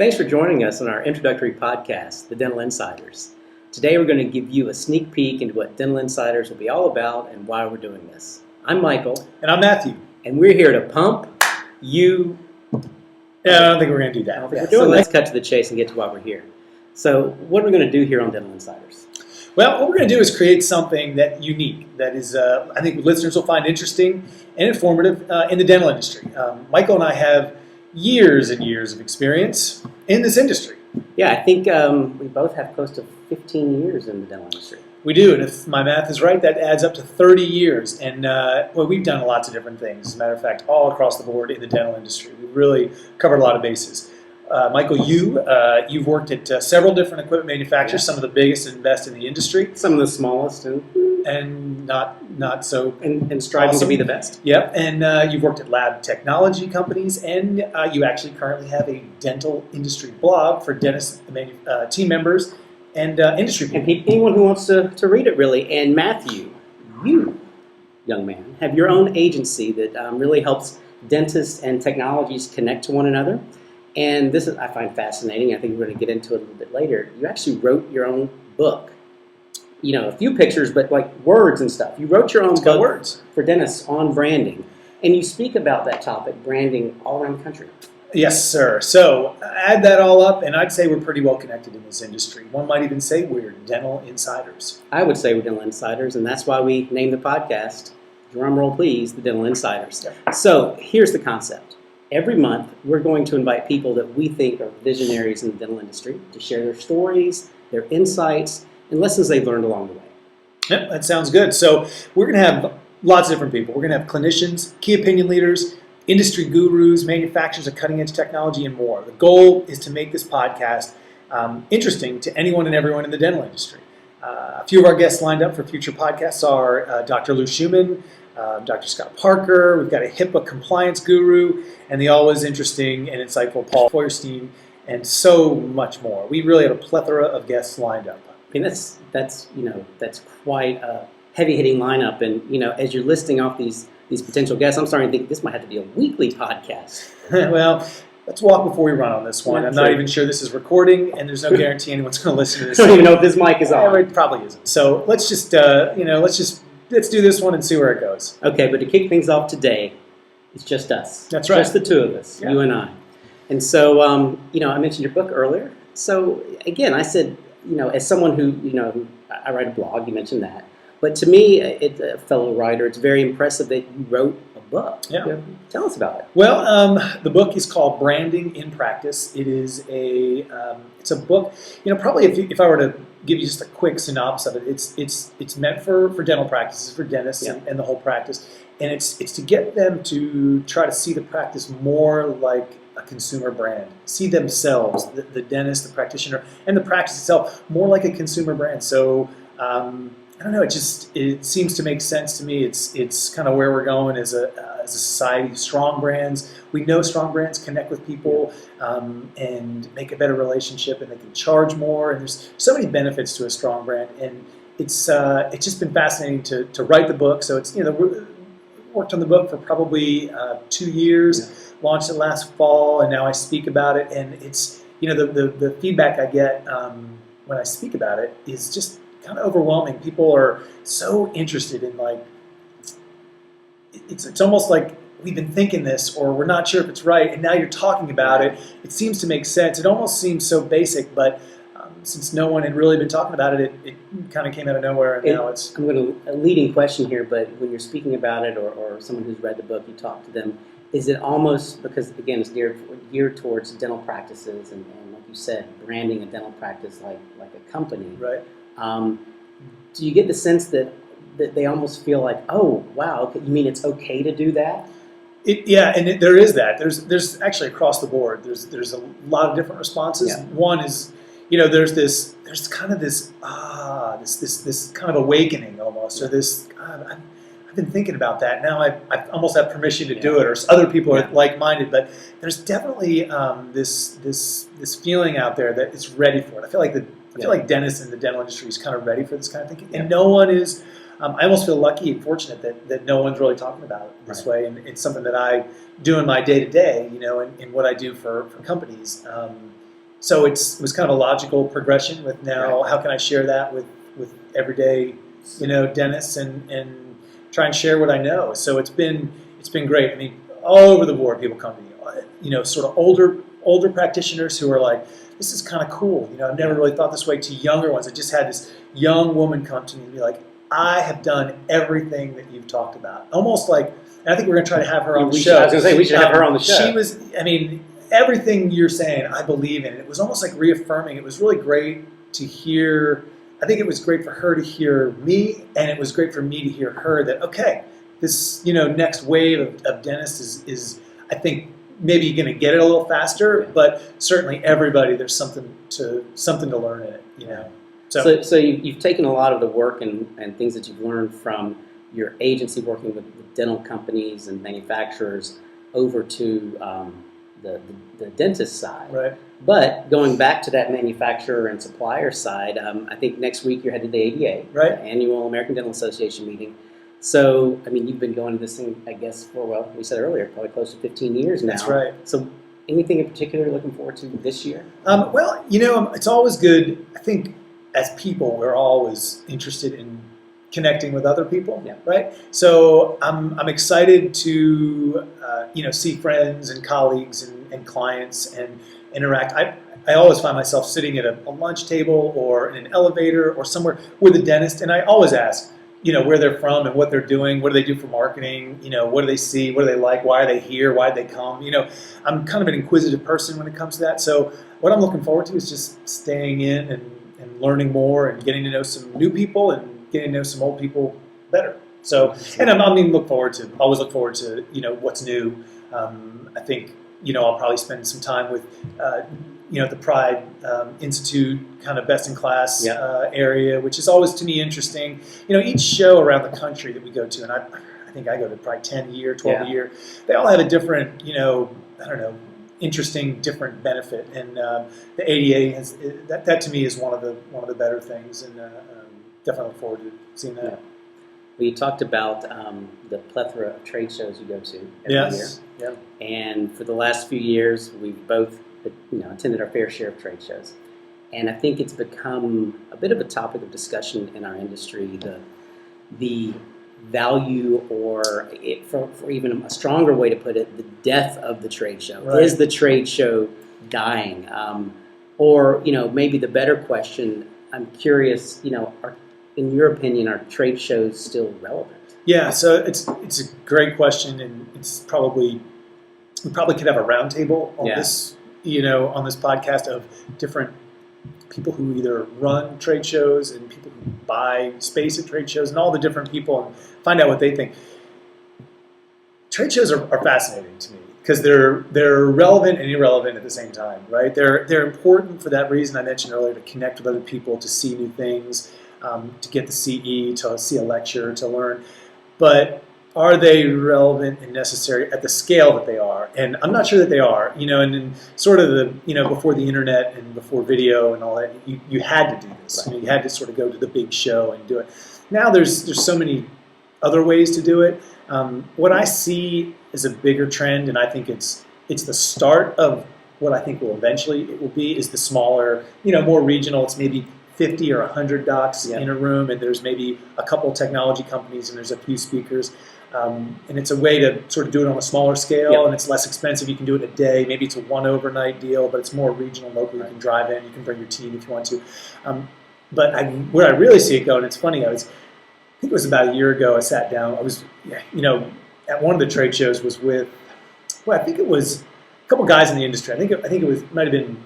Thanks for joining us on our introductory podcast, The Dental Insiders. Today we're going to give you a sneak peek into what Dental Insiders will be all about and why we're doing this. I'm Michael. And I'm Matthew. And we're here to pump you. Yeah, I don't think we're going to do that. So let's cut to the chase and get to why we're here. So what are we going to do here on Dental Insiders? Well, what we're going to do is create something that unique, that is, I think listeners will find interesting and informative in the dental industry. Michael and I have years and years of experience in this industry. Yeah, I think we both have close to 15 years in the dental industry. We do, and if my math is right, that adds up to 30 years. And we've done lots of different things. As a matter of fact, all across the board in the dental industry. We've really covered a lot of bases. Michael, you've worked at several different equipment manufacturers, some of the biggest and best in the industry. Some of the smallest and not so and striving awesome to be the best. Yep, and you've worked at lab technology companies, and you actually currently have a dental industry blog for dentist team members and industry people. And anyone who wants to read it, really. And Matthew, you, young man, have your own agency that really helps dentists and technologies connect to one another. And this is, I find fascinating. I think we're going to get into it a little bit later. You actually wrote your own book. You know, a few pictures, but like words and stuff. You wrote your own book for dentists on branding. And you speak about that topic, branding, all around the country. Yes, sir. So add that all up, and I'd say we're pretty well connected in this industry. One might even say we're dental insiders. I would say we're dental insiders, and that's why we named the podcast, drum roll please, the Dental Insiders. Yep. So here's the concept. Every month, we're going to invite people that we think are visionaries in the dental industry to share their stories, their insights, and lessons they've learned along the way. Yep, that sounds good. So we're going to have lots of different people. We're going to have clinicians, key opinion leaders, industry gurus, manufacturers of cutting-edge technology, and more. The goal is to make this podcast interesting to anyone and everyone in the dental industry. A few of our guests lined up for future podcasts are Dr. Lou Schumann, Dr. Scott Parker, we've got a HIPAA compliance guru, and the always interesting and insightful Paul Feuerstein, and so much more. We really have a plethora of guests lined up. I mean, that's quite a heavy-hitting lineup, and as you're listing off these potential guests, I'm starting to think this might have to be a weekly podcast. Well, let's walk before we run on this one. I'm not even sure this is recording, and there's no guarantee anyone's going to listen to this. I don't even know if this mic is on. It probably isn't. So let's just let's do this one and see where it goes. Okay, but to kick things off today, it's just us. That's right. Just the two of us, you and I. And so, I mentioned your book earlier. So again, I said, as someone who, I write a blog, you mentioned that. But to me, a fellow writer, it's very impressive that you wrote a book. Yeah. Tell us about it. Well, the book is called Branding in Practice. It is it's a book, probably if I were to give you just a quick synopsis of it, it's meant for dental practices, for dentists and the whole practice. And it's to get them to try to see the practice more like a consumer brand, see themselves, the dentist, the practitioner, and the practice itself more like a consumer brand. So I don't know. It seems to make sense to me. It's kind of where we're going as a society. Strong brands. We know strong brands connect with people and make a better relationship, and they can charge more. And there's so many benefits to a strong brand. And it's just been fascinating to write the book. So it's worked on the book for probably 2 years. Yeah. Launched it last fall, and now I speak about it. And it's the feedback I get when I speak about it is just kind of overwhelming. People are so interested in it's almost like we've been thinking this, or we're not sure if it's right, and now you're talking about it. It seems to make sense. It almost seems so basic, but since no one had really been talking about it, it kind of came out of nowhere, and now it's... I'm going to a leading question here, but when you're speaking about it, or someone who's read the book, you talk to them, is it almost, because again, it's geared towards dental practices, and like you said, branding a dental practice like a company. Right. Do you get the sense that they almost feel like, oh, wow, you mean it's okay to do that? There is that. There's actually across the board. There's a lot of different responses. Yeah. One is, there's kind of this kind of awakening almost, or this. I've been thinking about that. Now I almost have permission to do it, or other people are like-minded. But there's definitely this feeling out there that it's ready for it. I feel like dentists in the dental industry is kind of ready for this kind of thinking, and no one is. I almost feel lucky and fortunate that no one's really talking about it this way, and it's something that I do in my day-to-day, in what I do for companies. so it was kind of a logical progression with now how can I share that with everyday, dentists and try and share what I know. So it's been great. I mean, all over the board, people come to me, sort of older practitioners who are like, this is kind of cool. I've never really thought this way, to younger ones. I just had this young woman come to me and be like, I have done everything that you've talked about. Almost like, and I think we're going to try to have her on the show. I was going to say, we should have her on the show. She was, everything you're saying, I believe in. It was almost like reaffirming. It was really great to hear. I think it was great for her to hear me, and it was great for me to hear her that, okay, this, next wave of dentists is I think, maybe going to get it a little faster, but certainly everybody, there's something to learn in it, So you've taken a lot of the work and things that you've learned from your agency working with dental companies and manufacturers over to the dentist side. Right. But going back to that manufacturer and supplier side, I think next week you're headed to the ADA, right. the annual American Dental Association meeting. So, you've been going to this thing, I guess, for, well, we said earlier, probably close to 15 years now. That's right. So anything in particular you're looking forward to this year? Well, it's always good. I think as people, we're always interested in connecting with other people, right? So I'm excited to, see friends and colleagues and clients and interact. I always find myself sitting at a lunch table or in an elevator or somewhere with a dentist, and I always ask, where they're from and what they're doing, what do they do for marketing, what do they see, what do they like, why are they here, why did they come, I'm kind of an inquisitive person when it comes to that. So what I'm looking forward to is just staying in and learning more and getting to know some new people and getting to know some old people better. So, and always look forward to, what's new. I think, I'll probably spend some time with, the Pride Institute kind of best in class area, which is always to me interesting. Each show around the country that we go to, and I think I go to probably 10 a year, 12 a year, they all have a different, interesting, different benefit. And the ADA has, that to me is one of the better things, and definitely look forward to seeing that. Yeah. Well, you talked about the plethora of trade shows you go to every year. Yeah. And for the last few years, we've both attended our fair share of trade shows. And I think it's become a bit of a topic of discussion in our industry, the value, or for even a stronger way to put it, the death of the trade show. Right. Is the trade show dying? Or maybe the better question, I'm curious, in your opinion, are trade shows still relevant? Yeah, so it's a great question, and it's we probably could have a roundtable on this, on this podcast of different people who either run trade shows and people who buy space at trade shows and all the different people, and find out what they think. Trade shows are fascinating to me because they're relevant and irrelevant at the same time, right? They're important for that reason I mentioned earlier, to connect with other people, to see new things, to get the CE, to see a lecture, to learn. But are they relevant and necessary at the scale that they are? And I'm not sure that they are, and in sort of before the internet and before video and all that, you had to do this. Right. You had to sort of go to the big show and do it. Now there's so many other ways to do it. What I see is a bigger trend, and I think it's the start of what I think it will be, is the smaller, more regional. It's maybe 50 or 100 docs in a room, and there's maybe a couple technology companies, and there's a few speakers. And it's a way to sort of do it on a smaller scale, and it's less expensive. You can do it in a day. Maybe it's a one overnight deal, but it's more regional, local. You can drive in. You can bring your team if you want to. But where I really see it going, it's funny, I think it was about a year ago, I sat down. I was, at one of the trade shows was with, I think it was a couple guys in the industry. I think it might have been,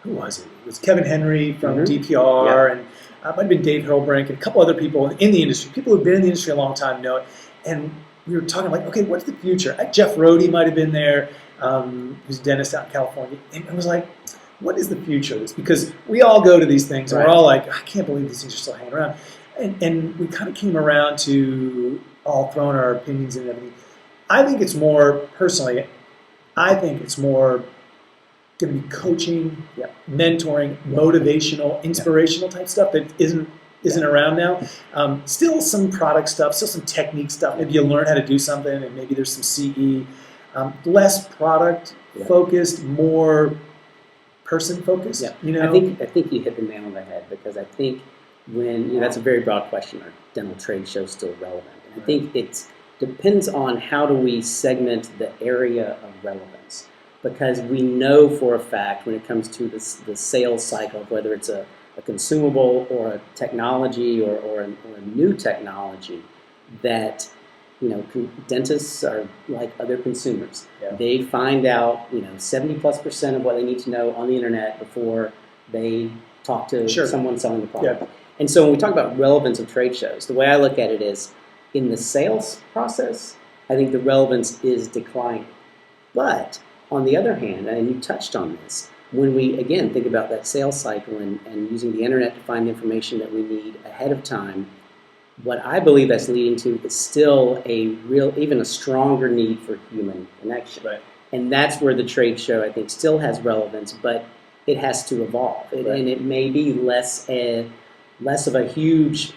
who was it? It was Kevin Henry from DPR, and it might have been Dave Hurlbrink and a couple other people in the industry. People who've been in the industry a long time know it. And we were talking like, okay, what's the future? Jeff Rohde might have been there, who's a dentist out in California. And it was like, what is the future of this? Because we all go to these things, and we're all like, I can't believe these things are still hanging around. And we kind of came around to all throwing our opinions in and everything. I think it's more, personally, going to be coaching, mentoring, motivational, inspirational type stuff that isn't around now. Still some product stuff, still some technique stuff. Maybe you learn how to do something, and maybe there's some CE. Less product Yeah. focused, more person focused. Yeah. You know, I think you hit the nail on the head, because I think that's a very broad question. Are dental trade shows still relevant? And I think it depends on how do we segment the area of relevance, because we know for a fact when it comes to the sales cycle, whether it's a consumable or a technology or a new technology, that dentists are like other consumers. Yeah. They find out 70+% of what they need to know on the internet before they talk to someone selling the product. Yeah. And so when we talk about relevance of trade shows, the way I look at it is, in the sales process, I think the relevance is declining. But on the other hand, and you touched on this, when we, again, think about that sales cycle and using the internet to find the information that we need ahead of time, what I believe that's leading to is still even a stronger need for human connection. Right. And that's where the trade show, I think, still has relevance, but it has to evolve. And it may be less of a huge,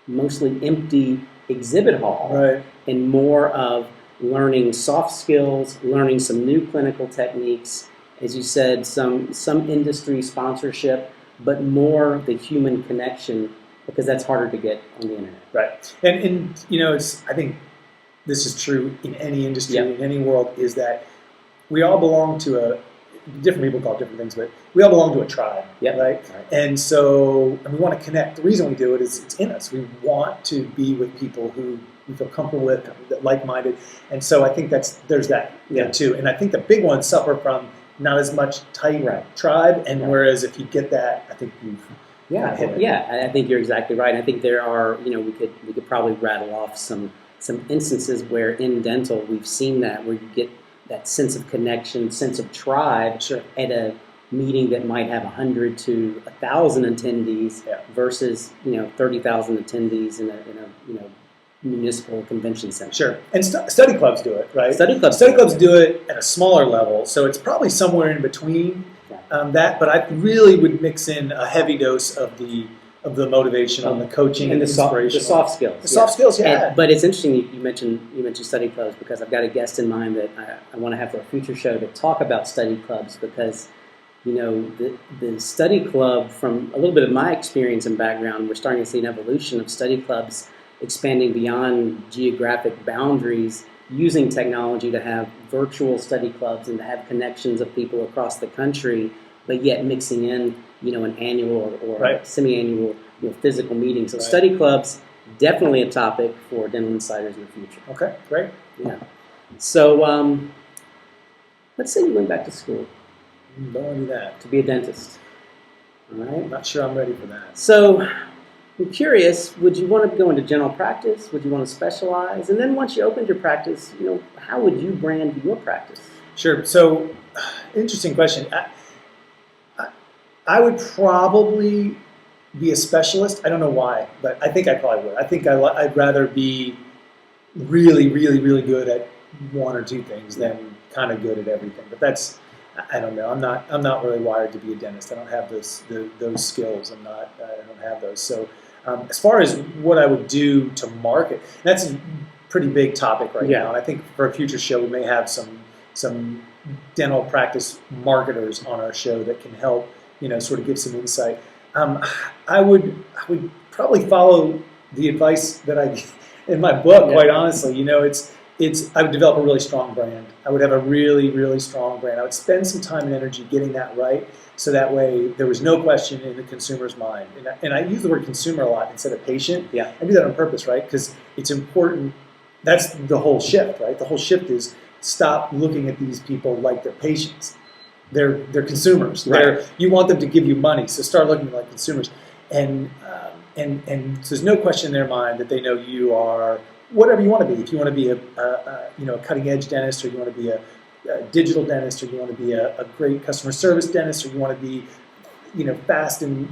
mostly empty exhibit hall, right, and more of learning soft skills, learning some new clinical techniques, as you said, some industry sponsorship, but more the human connection, because that's harder to get on the internet. Right. And I think this is true in any industry, in any world, is that we all belong to different people call it different things, but we all belong to a tribe, right? And so, we want to connect. The reason we do it is it's in us. We want to be with people who we feel comfortable with, like-minded. And so I think there's that too. And I think the big ones suffer from not as much tight tribe, and whereas if you get that, I think you've I think you're exactly right. I think there are, we could probably rattle off some instances where in dental we've seen that, where you get that sense of connection, sense of tribe at a meeting that might have 100 to 1,000 attendees versus 30,000 attendees in a municipal convention center. Sure, and study clubs do it, right? Study clubs do it at a smaller level, so it's probably somewhere in between that. But I really would mix in a heavy dose of the motivation on the coaching and the inspiration, the soft skills. The soft skills, but it's interesting you mentioned study clubs, because I've got a guest in mind that I want to have for a future show to talk about study clubs, because the study club, from a little bit of my experience and background, we're starting to see an evolution of study clubs expanding beyond geographic boundaries, using technology to have virtual study clubs and to have connections of people across the country, but yet mixing in an annual or semi-annual physical meeting. So study clubs, definitely a topic for Dental Insiders in the future. Okay, great. Yeah. So let's say you went back to school. Don't want to do that. To be a dentist. All right? I'm not sure I'm ready for that. So I'm curious, would you want to go into general practice? Would you want to specialize? And then once you opened your practice, how would you brand your practice? Sure. So, interesting question. I would probably be a specialist. I don't know why, but I think I probably would. I think I'd rather be really, really, really good at one or two things than kind of good at everything. But that's, I don't know. I'm not really wired to be a dentist. I don't have those skills. I don't have those. So, as far as what I would do to market, that's a pretty big topic right now. And I think for a future show, we may have some dental practice marketers on our show that can help, sort of give some insight. I would probably follow the advice that I in my book. Quite honestly, I would develop a really strong brand. I would have a really, really strong brand. I would spend some time and energy getting that right, so that way there was no question in the consumer's mind. And I use the word consumer a lot instead of patient. Yeah. I do that on purpose, right? Because it's important. That's the whole shift, right? The whole shift is stop looking at these people like they're patients. They're consumers. Right. You want them to give you money, so start looking like consumers. And so there's no question in their mind that they know you are whatever you want to be. If you want to be a cutting edge dentist, or you want to be a digital dentist, or you want to be a great customer service dentist, or you want to be fast and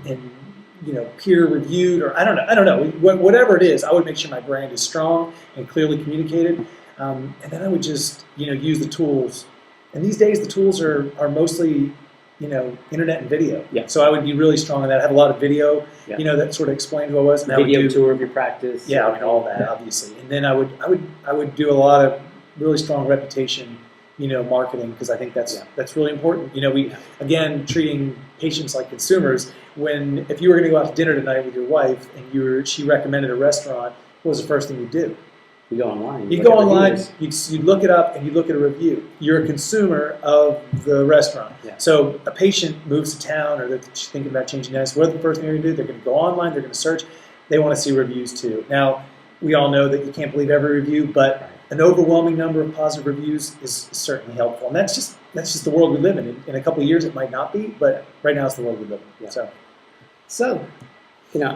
peer reviewed, or I don't know whatever it is, I would make sure my brand is strong and clearly communicated, and then I would just use the tools. And these days the tools are mostly internet and video. Yeah. So I would be really strong on that. I have a lot of video, that sort of explained who I was. And video tour of your practice. Yeah, all that obviously. And then I would do a lot of really strong reputation marketing, because I think that's really important. We again treating patients like consumers. If you were going to go out to dinner tonight with your wife and she recommended a restaurant, what was the first thing you do? You go online. You go online, you look it up, and you look at a review. You're a consumer of the restaurant. Yeah. So a patient moves to town, or they're thinking about changing dentists. What's the first thing they're going to do? They're going to go online. They're going to search. They want to see reviews too. Now, we all know that you can't believe every review, but an overwhelming number of positive reviews is certainly helpful. And that's just the world we live in. In a couple of years, it might not be, but right now it's the world we live in. Yeah. So,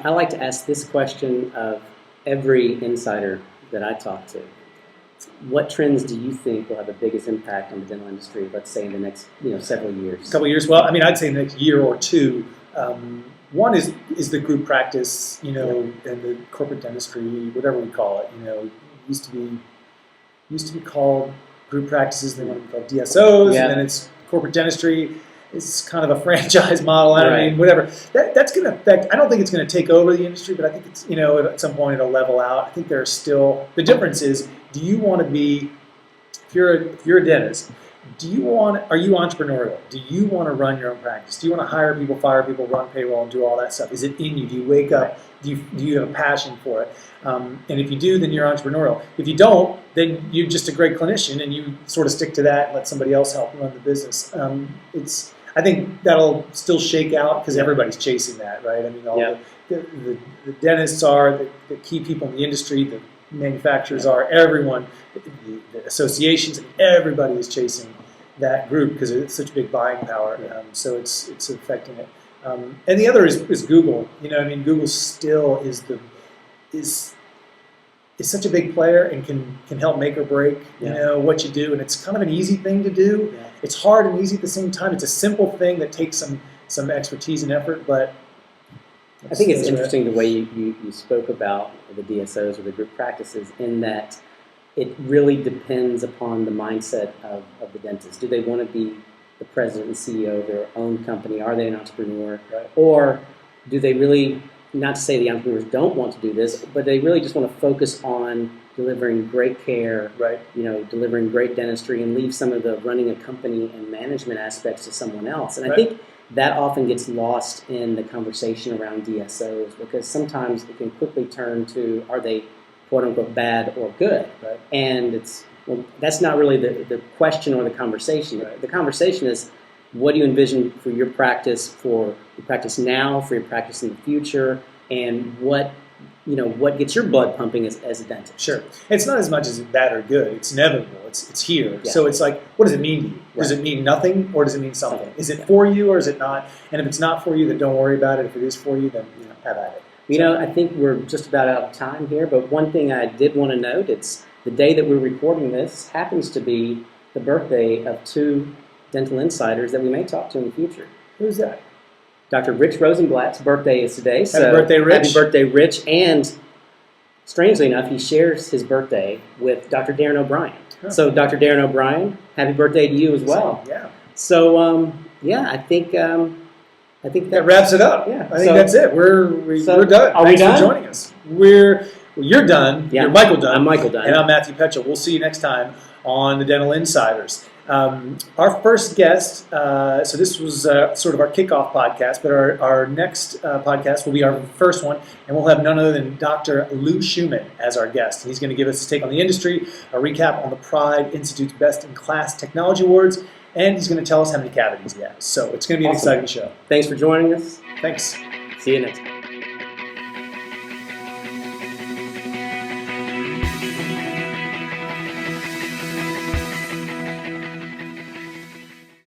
I like to ask this question of every insider that I talk to. What trends do you think will have the biggest impact on the dental industry, let's say in the next several years? A couple of years? Well, I'd say in the next year or two. One is the group practice, and the corporate dentistry, whatever we call it. It used to be called group practices, then it called DSOs, and then it's corporate dentistry. It's kind of a franchise model. Whatever. That's going to affect. I don't think it's going to take over the industry, but I think it's at some point it'll level out. I think there's still the difference is: do you want to be? If you're a dentist, are you entrepreneurial? Do you want to run your own practice? Do you want to hire people, fire people, run payroll, and do all that stuff? Is it in you? Do you wake up? Do you have a passion for it? And if you do, then you're entrepreneurial. If you don't, then you're just a great clinician, and you sort of stick to that and let somebody else help run the business. I think that'll still shake out because everybody's chasing that, right? The dentists are the key people in the industry, the manufacturers are, everyone, the associations, everybody is chasing that group because it's such big buying power. So it's affecting it. And the other is Google. Google still is such a big player and can help make or break what you do, and it's kind of an easy thing to do. It's hard and easy at the same time. It's a simple thing that takes some expertise and effort, but I think it's interesting the way you spoke about the DSOs or the group practices, in that it really depends upon the mindset of the dentist. Do they want to be the president and CEO of their own company? Are they an entrepreneur? Right. Or do they really, not to say the entrepreneurs don't want to do this, but they really just want to focus on delivering great care, delivering great dentistry, and leave some of the running a company and management aspects to someone else. And I think that often gets lost in the conversation around DSOs, because sometimes it can quickly turn to, are they quote unquote bad or good? Right. And that's not really the question or the conversation. The conversation is, what do you envision for your practice now, for your practice in the future, and what gets your blood pumping as a dentist? Sure. It's not as much as bad or good. It's inevitable. It's here. Yeah. So it's like, what does it mean to you? Does it mean nothing, or does it mean something? Is it for you, or is it not? And if it's not for you, then don't worry about it. If it is for you, then have at it. I think we're just about out of time here, but one thing I did want to note, it's the day that we're recording this happens to be the birthday of two dental insiders that we may talk to in the future. Who's that? Dr. Rich Rosenblatt's birthday is today. Happy birthday, Rich. Happy birthday, Rich. And strangely enough, he shares his birthday with Dr. Darren O'Brien. Huh. So, Dr. Darren O'Brien, happy birthday to you as well. Yeah. So, I think that wraps it up. Yeah. I think that's it. We're done. Are Thanks we done? for joining us. You're done. Yeah. You're Michael Dunn. I'm Michael Dunn. And I'm Matthew Petchel. We'll see you next time on the Dental Insiders. Our first guest, so this was sort of our kickoff podcast, but our next podcast will be our first one, and we'll have none other than Dr. Lou Schumann as our guest. He's going to give us his take on the industry, a recap on the Pride Institute's Best in Class Technology Awards, and he's going to tell us how many cavities he has. So it's going to be an exciting show. Thanks for joining us. Thanks. See you next time.